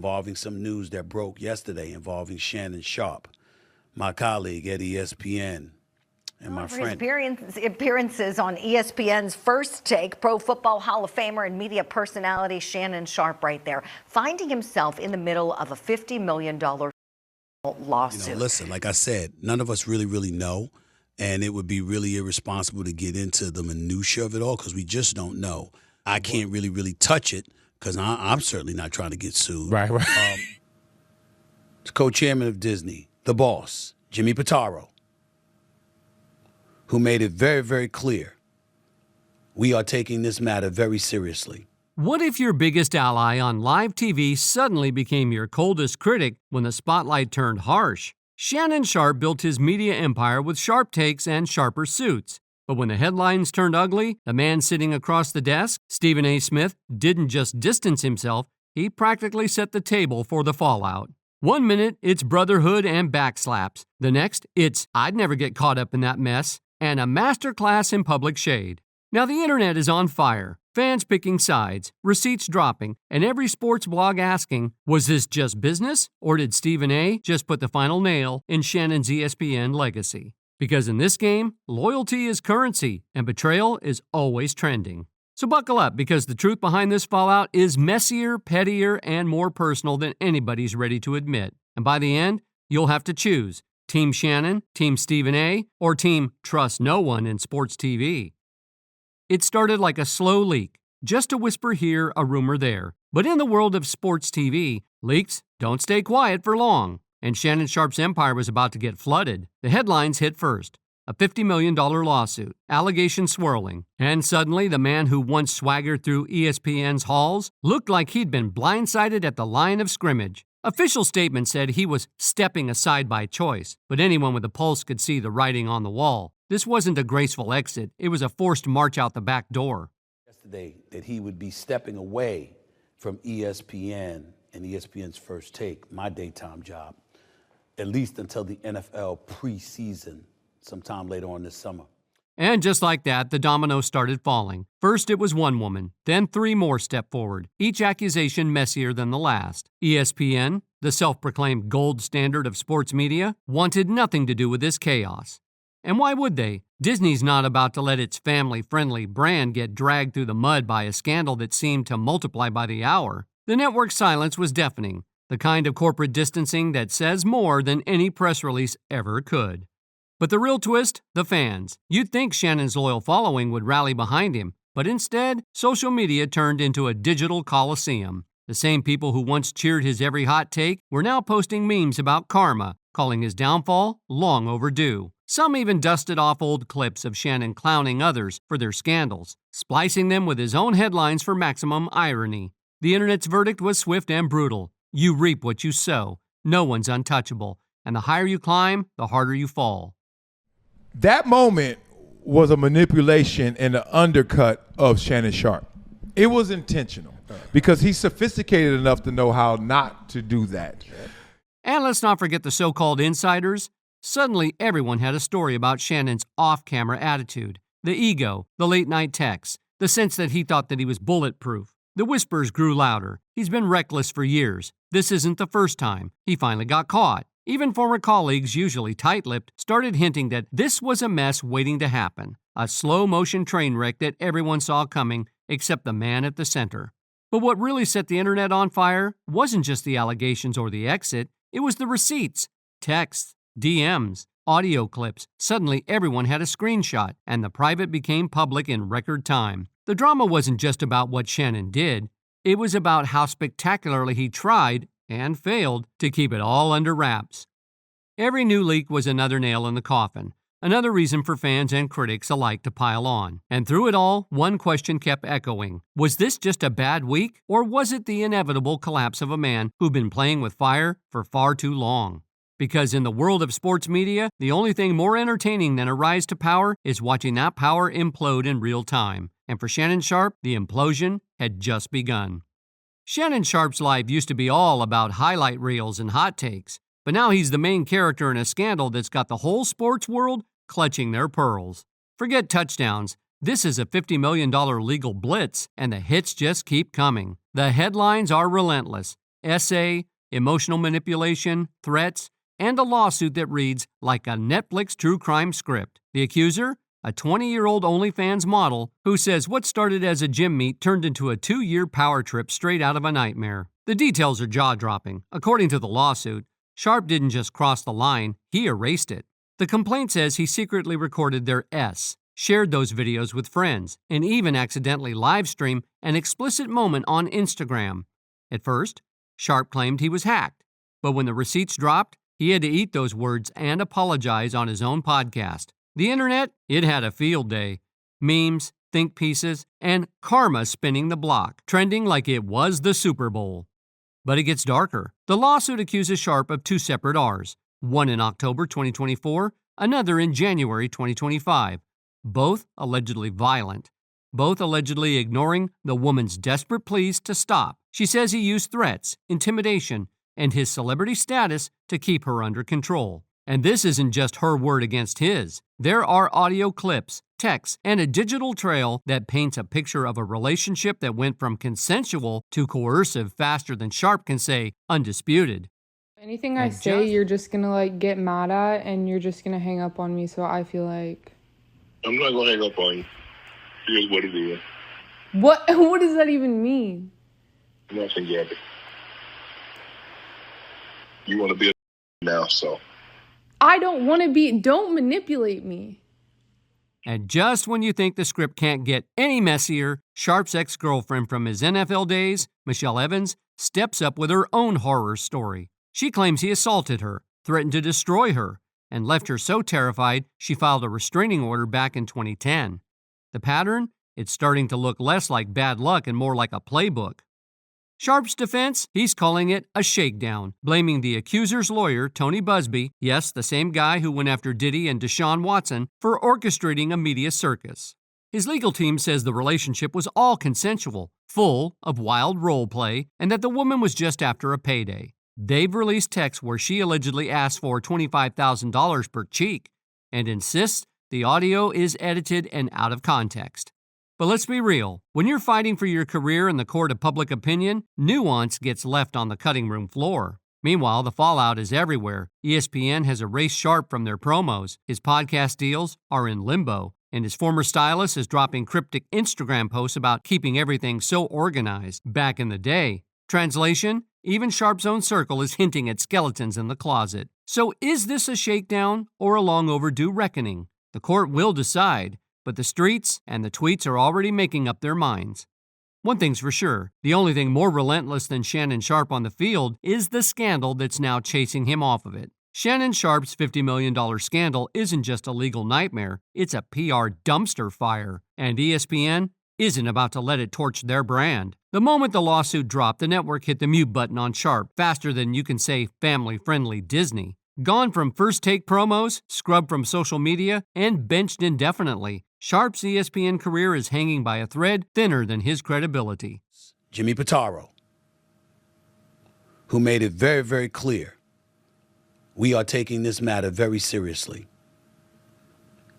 involving some news that broke yesterday involving Shannon Sharpe, my colleague at ESPN. And my friend. His appearances on ESPN's First Take, Pro Football Hall of Famer and media personality Shannon Sharpe right there, finding himself in the middle of a $50 million lawsuit. You know, listen, like I said, none of us really know, and it would be really irresponsible to get into the minutia of it all because we just don't know. I can't really touch it because I'm certainly not trying to get sued. Right. The co-chairman of Disney, the boss, Jimmy Pitaro, who made it very clear we are taking this matter very seriously. What if your biggest ally on live TV suddenly became your coldest critic when the spotlight turned harsh? Shannon Sharpe built his media empire with sharp takes and sharper suits. But when the headlines turned ugly, the man sitting across the desk, Stephen A. Smith, didn't just distance himself, he practically set the table for the fallout. 1 minute, it's brotherhood and backslaps. The next, it's I'd never get caught up in that mess, and a masterclass in public shade. Now the internet is on fire, fans picking sides, receipts dropping, and every sports blog asking, was this just business, or did Stephen A. just put the final nail in Shannon's ESPN legacy? Because in this game, loyalty is currency, and betrayal is always trending. So buckle up, because the truth behind this fallout is messier, pettier, and more personal than anybody's ready to admit. And by the end, you'll have to choose Team Shannon, Team Stephen A., or Team Trust No One in sports TV. It started like a slow leak, just a whisper here, a rumor there. But in the world of sports TV, leaks don't stay quiet for long. And Shannon Sharpe's empire was about to get flooded. The headlines hit first. A $50 million lawsuit, allegations swirling, and suddenly the man who once swaggered through ESPN's halls looked like he'd been blindsided at the line of scrimmage. Official statement said he was stepping aside by choice, but anyone with a pulse could see the writing on the wall. This wasn't a graceful exit, it was a forced march out the back door. Yesterday, that he would be stepping away from ESPN and ESPN's First Take, my daytime job, at least until the NFL preseason, sometime later on this summer. And just like that, the dominoes started falling. First it was one woman, then 3 more stepped forward, each accusation messier than the last. ESPN, the self-proclaimed gold standard of sports media, wanted nothing to do with this chaos. And why would they? Disney's not about to let its family-friendly brand get dragged through the mud by a scandal that seemed to multiply by the hour. The network's silence was deafening, the kind of corporate distancing that says more than any press release ever could. But the real twist? The fans. You'd think Shannon's loyal following would rally behind him, but instead, social media turned into a digital coliseum. The same people who once cheered his every hot take were now posting memes about karma, calling his downfall long overdue. Some even dusted off old clips of Shannon clowning others for their scandals, splicing them with his own headlines for maximum irony. The internet's verdict was swift and brutal. You reap what you sow. No one's untouchable. And the higher you climb, the harder you fall. That moment was a manipulation and an undercut of Shannon Sharpe. It was intentional because he's sophisticated enough to know how not to do that. And let's not forget the so-called insiders. Suddenly, everyone had a story about Shannon's off-camera attitude, the ego, the late-night texts, the sense that he thought that he was bulletproof. The whispers grew louder. He's been reckless for years. This isn't the first time. He finally got caught. Even former colleagues, usually tight-lipped, started hinting that this was a mess waiting to happen, a slow-motion train wreck that everyone saw coming except the man at the center. But what really set the internet on fire wasn't just the allegations or the exit, it was the receipts, texts, DMs, audio clips. Suddenly everyone had a screenshot, and the private became public in record time. The drama wasn't just about what Shannon did, it was about how spectacularly he tried and failed to keep it all under wraps. Every new leak was another nail in the coffin, another reason for fans and critics alike to pile on. And through it all, one question kept echoing. Was this just a bad week, or was it the inevitable collapse of a man who'd been playing with fire for far too long? Because in the world of sports media, the only thing more entertaining than a rise to power is watching that power implode in real time. And for Shannon Sharpe, the implosion had just begun. Shannon Sharpe's life used to be all about highlight reels and hot takes, but now he's the main character in a scandal that's got the whole sports world clutching their pearls. Forget touchdowns. This is a $50 million legal blitz, and the hits just keep coming. The headlines are relentless. essay, emotional manipulation, threats, and a lawsuit that reads like a Netflix true crime script. The accuser? A 20-year-old OnlyFans model who says what started as a gym meet turned into a 2-year power trip straight out of a nightmare. The details are jaw-dropping. According to the lawsuit, Sharpe didn't just cross the line, he erased it. The complaint says he secretly recorded their S, shared those videos with friends, and even accidentally live-streamed an explicit moment on Instagram. At first, Sharpe claimed he was hacked, but when the receipts dropped, he had to eat those words and apologize on his own podcast. The internet, it had a field day. Memes, think pieces, and karma spinning the block, trending like it was the Super Bowl. But it gets darker. The lawsuit accuses Sharpe of 2 separate R's, one in October 2024, another in January 2025, both allegedly violent, both allegedly ignoring the woman's desperate pleas to stop. She says he used threats, intimidation, and his celebrity status to keep her under control. And this isn't just her word against his. There are audio clips, texts, and a digital trail that paints a picture of a relationship that went from consensual to coercive faster than Sharpe can say undisputed. Anything I say, you're just gonna get mad at, and you're just gonna hang up on me. So I feel like I'm not gonna hang up on you. Here's what it is. what does that even mean? Nothing, Gabby. You want to be a now, so. I don't want to be. Don't manipulate me. And just when you think the script can't get any messier, Sharpe's ex-girlfriend from his NFL days, Michelle Evans, steps up with her own horror story. She claims he assaulted her, threatened to destroy her, and left her so terrified she filed a restraining order back in 2010. The pattern? It's starting to look less like bad luck and more like a playbook. Sharpe's defense? He's calling it a shakedown, blaming the accuser's lawyer, Tony Busby, yes, the same guy who went after Diddy and Deshaun Watson, for orchestrating a media circus. His legal team says the relationship was all consensual, full of wild role play, and that the woman was just after a payday. They've released texts where she allegedly asked for $25,000 per cheek and insists the audio is edited and out of context. But let's be real, when you're fighting for your career in the court of public opinion, nuance gets left on the cutting room floor. Meanwhile, the fallout is everywhere. ESPN has erased Sharpe from their promos, his podcast deals are in limbo, and his former stylist is dropping cryptic Instagram posts about keeping everything so organized back in the day. Translation? Even Sharpe's own circle is hinting at skeletons in the closet. So is this a shakedown or a long overdue reckoning? The court will decide, but the streets and the tweets are already making up their minds. One thing's for sure, the only thing more relentless than Shannon Sharpe on the field is the scandal that's now chasing him off of it. Shannon Sharpe's $50 million scandal isn't just a legal nightmare, it's a PR dumpster fire, and ESPN isn't about to let it torch their brand. The moment the lawsuit dropped, the network hit the mute button on Sharpe faster than you can say family-friendly Disney. Gone from first-take promos, scrubbed from social media, and benched indefinitely, Sharpe's ESPN career is hanging by a thread thinner than his credibility. Jimmy Pitaro, who made it very, very clear, we are taking this matter very seriously,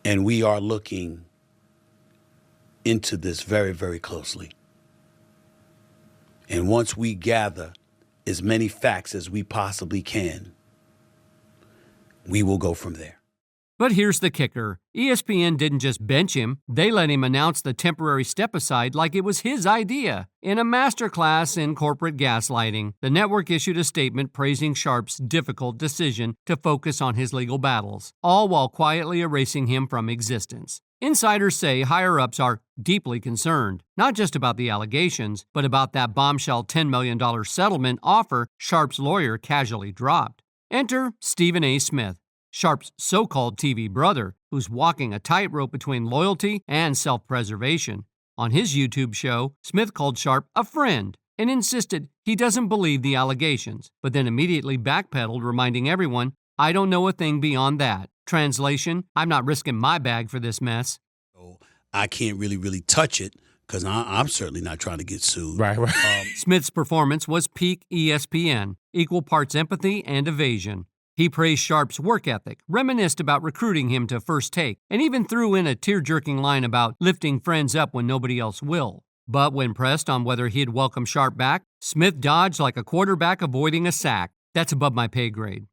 and we are looking into this very, very closely. And once we gather as many facts as we possibly can, we will go from there. But here's the kicker. ESPN didn't just bench him, they let him announce the temporary step-aside like it was his idea. In a masterclass in corporate gaslighting, the network issued a statement praising Sharpe's difficult decision to focus on his legal battles, all while quietly erasing him from existence. Insiders say higher-ups are deeply concerned, not just about the allegations, but about that bombshell $10 million settlement offer Sharpe's lawyer casually dropped. Enter Stephen A. Smith, Sharpe's so-called TV brother, who's walking a tightrope between loyalty and self-preservation. On his YouTube show, Smith called Sharpe a friend and insisted he doesn't believe the allegations, but then immediately backpedaled, reminding everyone, "I don't know a thing beyond that." Translation, I'm not risking my bag for this mess. I can't really touch it because I'm certainly not trying to get sued. Right. Smith's performance was peak ESPN, equal parts empathy and evasion. He praised Sharpe's work ethic, reminisced about recruiting him to First Take, and even threw in a tear-jerking line about lifting friends up when nobody else will. But when pressed on whether he'd welcome Sharpe back, Smith dodged like a quarterback avoiding a sack. That's above my pay grade.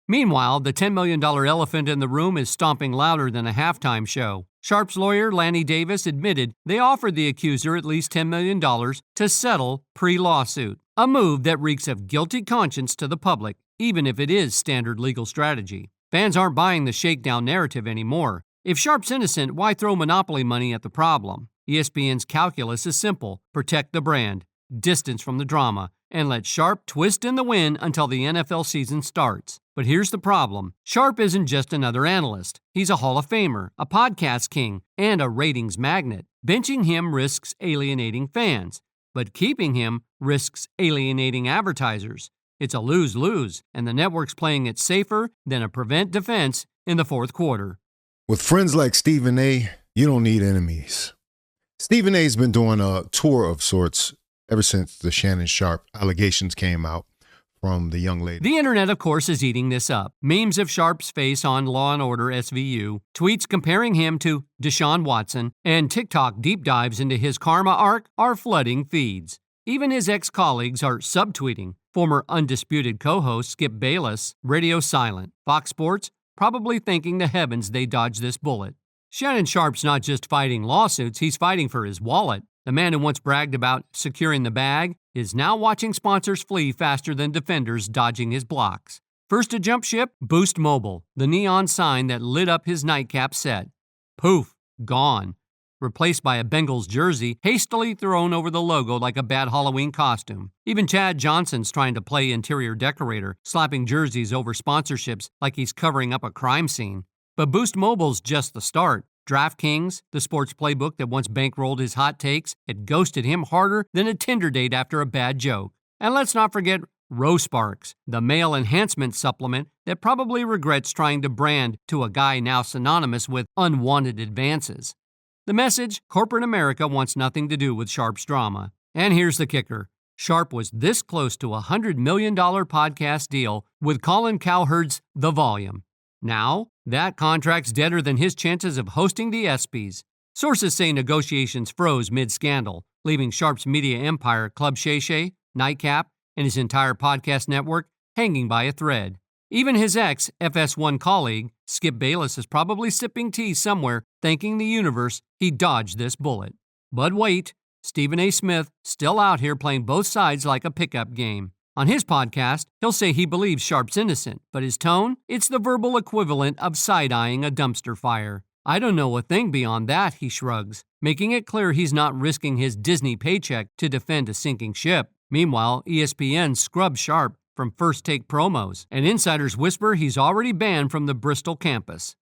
Meanwhile, the $10 million elephant in the room is stomping louder than a halftime show. Sharpe's lawyer, Lanny Davis, admitted they offered the accuser at least $10 million to settle pre-lawsuit, a move that reeks of guilty conscience to the public, even if it is standard legal strategy. Fans aren't buying the shakedown narrative anymore. If Sharpe's innocent, why throw monopoly money at the problem? ESPN's calculus is simple. Protect the brand, distance from the drama, and let Sharpe twist in the wind until the NFL season starts. But here's the problem. Sharpe isn't just another analyst. He's a Hall of Famer, a podcast king, and a ratings magnet. Benching him risks alienating fans, but keeping him risks alienating advertisers. It's a lose-lose, and the network's playing it safer than a prevent defense in the fourth quarter. With friends like Stephen A., you don't need enemies. Stephen A's been doing a tour of sorts ever since the Shannon Sharpe allegations came out from the young lady. The internet, of course, is eating this up. Memes of Sharpe's face on Law & Order SVU, tweets comparing him to Deshaun Watson, and TikTok deep dives into his karma arc are flooding feeds. Even his ex-colleagues are subtweeting. Former Undisputed co-host Skip Bayless, radio silent. Fox Sports, probably thanking the heavens they dodged this bullet. Shannon Sharpe's not just fighting lawsuits, he's fighting for his wallet. The man who once bragged about securing the bag is now watching sponsors flee faster than defenders dodging his blocks. First to jump ship, Boost Mobile, the neon sign that lit up his nightcap set. Poof, gone. Replaced by a Bengals jersey hastily thrown over the logo like a bad Halloween costume. Even Chad Johnson's trying to play interior decorator, slapping jerseys over sponsorships like he's covering up a crime scene. But Boost Mobile's just the start. DraftKings, the sports playbook that once bankrolled his hot takes, had ghosted him harder than a Tinder date after a bad joke. And let's not forget Rosparks, the male enhancement supplement that probably regrets trying to brand to a guy now synonymous with unwanted advances. The message, corporate America wants nothing to do with Sharpe's drama. And here's the kicker. Sharpe was this close to a $100 million podcast deal with Colin Cowherd's The Volume. Now, that contract's deader than his chances of hosting the ESPYs. Sources say negotiations froze mid-scandal, leaving Sharpe's media empire Club Shay Shay, Nightcap, and his entire podcast network hanging by a thread. Even his ex-FS1 colleague, Skip Bayless, is probably sipping tea somewhere, thanking the universe he dodged this bullet. But wait, Stephen A. Smith still out here playing both sides like a pickup game. On his podcast, he'll say he believes Sharpe's innocent, but his tone, it's the verbal equivalent of side-eyeing a dumpster fire. I don't know a thing beyond that, he shrugs, making it clear he's not risking his Disney paycheck to defend a sinking ship. Meanwhile, ESPN scrubs Sharpe from First Take promos, and insiders whisper he's already banned from the Bristol campus.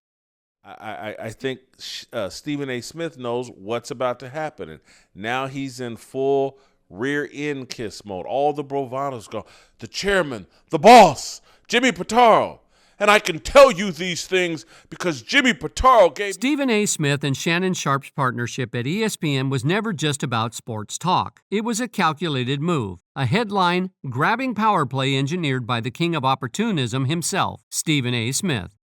I think Stephen A. Smith knows what's about to happen, and now he's in full rear end kiss mode. All the bravado's gone. The chairman, the boss, Jimmy Pitaro. And I can tell you these things because Jimmy Pitaro gave... Stephen A. Smith and Shannon Sharpe's partnership at ESPN was never just about sports talk. It was a calculated move, a headline-grabbing power play engineered by the king of opportunism himself, Stephen A. Smith.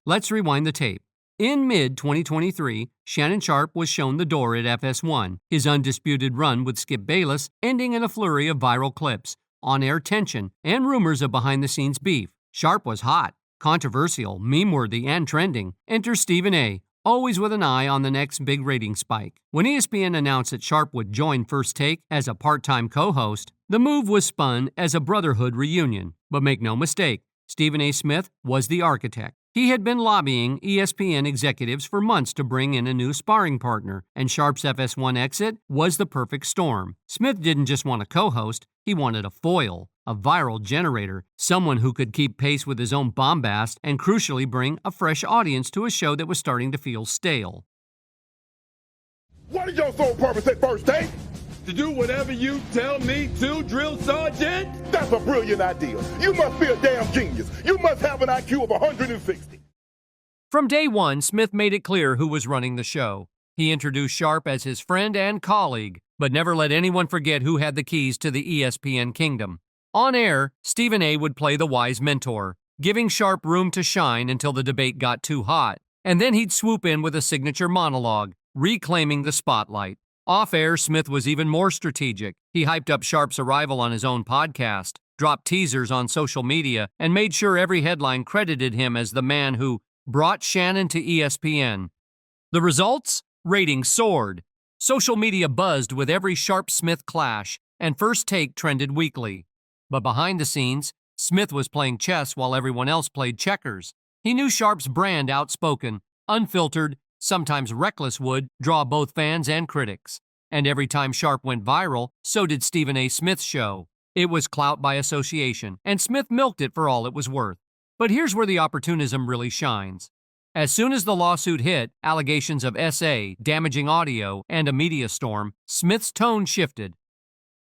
Let's rewind the tape. In mid-2023, Shannon Sharpe was shown the door at FS1, his undisputed run with Skip Bayless ending in a flurry of viral clips, on-air tension, and rumors of behind-the-scenes beef. Sharpe was hot, controversial, meme-worthy, and trending. Enter Stephen A., always with an eye on the next big rating spike. When ESPN announced that Sharpe would join First Take as a part-time co-host, the move was spun as a brotherhood reunion. But make no mistake, Stephen A. Smith was the architect. He had been lobbying ESPN executives for months to bring in a new sparring partner, and Sharpe's FS1 exit was the perfect storm. Smith didn't just want a co-host, he wanted a foil, a viral generator, someone who could keep pace with his own bombast and crucially bring a fresh audience to a show that was starting to feel stale. What is your sole purpose at First Take? To do whatever you tell me to, drill sergeant? That's a brilliant idea. You must be a damn genius. You must have an IQ of 160. From day one, Smith made it clear who was running the show. He introduced Sharpe as his friend and colleague, but never let anyone forget who had the keys to the ESPN kingdom. On air, Stephen A. would play the wise mentor, giving Sharpe room to shine until the debate got too hot, and then he'd swoop in with a signature monologue, reclaiming the spotlight. Off-air, Smith was even more strategic. He hyped up Sharpe's arrival on his own podcast, dropped teasers on social media, and made sure every headline credited him as the man who brought Shannon to ESPN. The results? Ratings soared. Social media buzzed with every Sharpe-Smith clash, and First Take trended weekly. But behind the scenes, Smith was playing chess while everyone else played checkers. He knew Sharpe's brand, outspoken, unfiltered, sometimes reckless, would draw both fans and critics. And every time Sharpe went viral, so did Stephen A. Smith's show. It was clout by association, and Smith milked it for all it was worth. But here's where the opportunism really shines. As soon as the lawsuit hit, allegations of SA, damaging audio, and a media storm, Smith's tone shifted.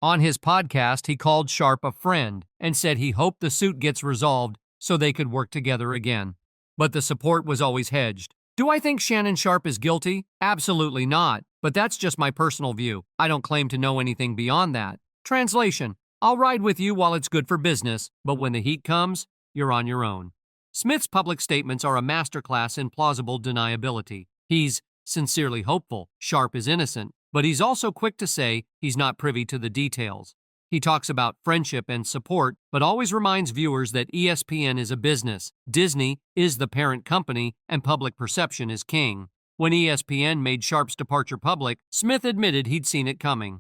On his podcast, he called Sharpe a friend and said he hoped the suit gets resolved so they could work together again. But the support was always hedged. Do I think Shannon Sharpe is guilty? Absolutely not, but that's just my personal view. I don't claim to know anything beyond that. Translation: I'll ride with you while it's good for business, but when the heat comes, you're on your own. Smith's public statements are a masterclass in plausible deniability. He's sincerely hopeful Sharpe is innocent, but he's also quick to say he's not privy to the details. He talks about friendship and support, but always reminds viewers that ESPN is a business, Disney is the parent company, and public perception is king. When ESPN made Sharpe's departure public, Smith admitted he'd seen it coming.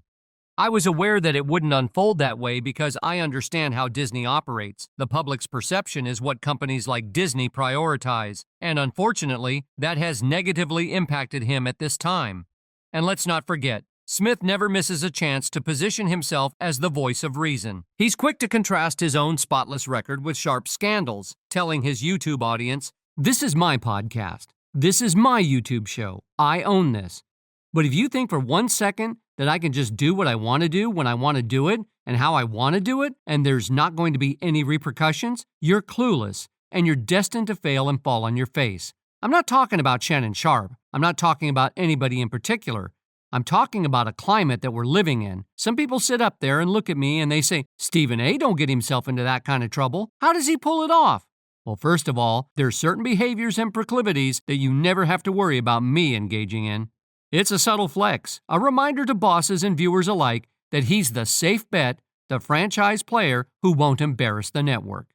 I was aware that it wouldn't unfold that way because I understand how Disney operates. The public's perception is what companies like Disney prioritize, and unfortunately, that has negatively impacted him at this time. And let's not forget, Smith never misses a chance to position himself as the voice of reason. He's quick to contrast his own spotless record with Sharpe's scandals, telling his YouTube audience, "This is my podcast. This is my YouTube show. I own this." But if you think for 1 second that I can just do what I want to do when I want to do it and how I want to do it, and there's not going to be any repercussions, you're clueless, and you're destined to fail and fall on your face. I'm not talking about Shannon Sharpe. I'm not talking about anybody in particular. I'm talking about a climate that we're living in. Some people sit up there and look at me and they say, Stephen A. don't get himself into that kind of trouble. How does he pull it off? Well, first of all, there are certain behaviors and proclivities that you never have to worry about me engaging in. It's a subtle flex, a reminder to bosses and viewers alike that he's the safe bet, the franchise player who won't embarrass the network.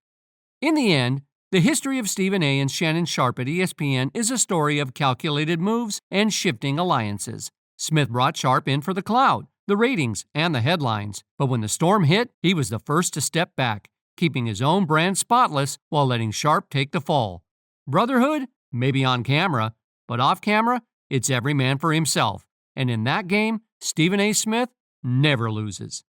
In the end, the history of Stephen A. and Shannon Sharpe at ESPN is a story of calculated moves and shifting alliances. Smith brought Sharpe in for the clout, the ratings, and the headlines. But when the storm hit, he was the first to step back, keeping his own brand spotless while letting Sharpe take the fall. Brotherhood? Maybe on camera, but off camera, it's every man for himself. And in that game, Stephen A. Smith never loses.